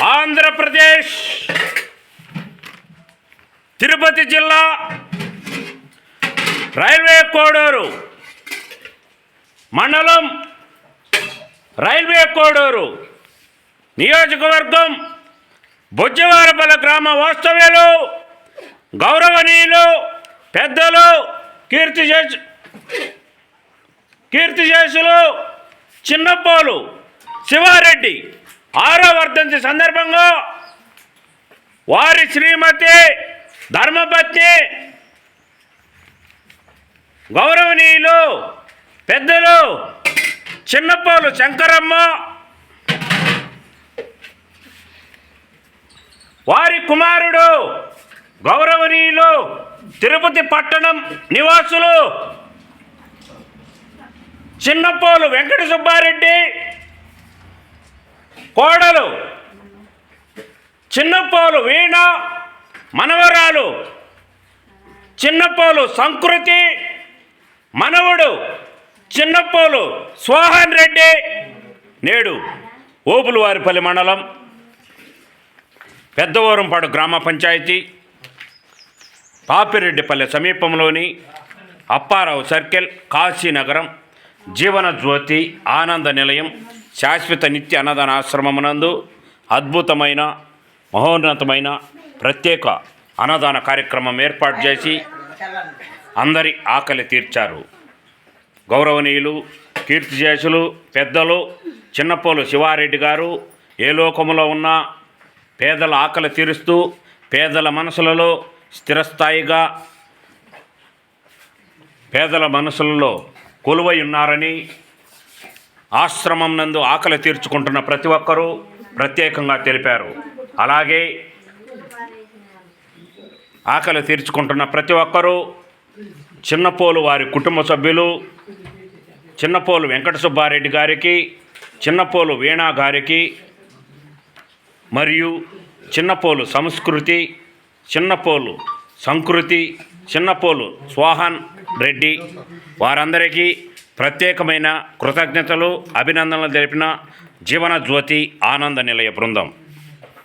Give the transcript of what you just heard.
ఆంధ్రప్రదేశ్ తిరుపతి జిల్లా రైల్వే కోడూరు మండలం రైల్వే కోడూరు నియోజకవర్గం బొజ్జవారపల్లి గ్రామ వాస్తవ్యులు గౌరవనీయులు పెద్దలు కీర్తిశేషులు చిన్నపోలు శివారెడ్డి 6వ వర్ధంతి సందర్భంగా వారి శ్రీమతి ధర్మపత్ని గౌరవనీయులు పెద్దలు చిన్నపోలు శంకరమ్మ వారి కుమారుడు గౌరవనీయులు తిరుపతి పట్టణం నివాసులు చిన్నపోలు వెంకట సుబ్బారెడ్డి కోడలు చిన్నపోలు వీణ మనవరాలు చిన్నపోలు సంకృతి మనవడు చిన్నపోలు సోహన్ రెడ్డి నేడు ఓబులవారిపల్లి మండలం పెద్దవోరంపాడు గ్రామ పంచాయతీ పాపిరెడ్డిపల్లె సమీపంలోని అప్పారావు సర్కిల్ కాశీనగరం జీవన జ్యోతి ఆనంద నిలయం శాశ్వత నిత్య అన్నదాన ఆశ్రమమునందు అద్భుతమైన మహోన్నతమైన ప్రత్యేక అన్నదాన కార్యక్రమం ఏర్పాటు చేసి అందరి ఆకలి తీర్చారు. గౌరవనీయులు కీర్తిశేషులు పెద్దలు చిన్నపోలు శివారెడ్డి గారు ఏ లోకములో ఉన్నా పేదల ఆకలి తీరుస్తూ పేదల మనసులలో స్థిరస్థాయిగా పేదల మనసులలో కొలువై ఉన్నారని ఆశ్రమం నందు ఆకలి తీర్చుకుంటున్న ప్రతి ఒక్కరూ ప్రత్యేకంగా తెలిపారు. అలాగే ఆకలి తీర్చుకుంటున్న ప్రతి ఒక్కరూ చిన్నపోలు వారి కుటుంబ సభ్యులు చిన్నపోలు వెంకట సుబ్బారెడ్డి గారికి చిన్నపోలు వీణా గారికి మరియు చిన్నపోలు సంస్కృతి చిన్నపోలు సంకృతి చిన్నపోలు సోహన్ రెడ్డి వారందరికీ ప్రత్యేకమైన కృతజ్ఞతలు అభినందనలు తెలిపిన జీవన జ్యోతి ఆనంద నిలయ బృందం.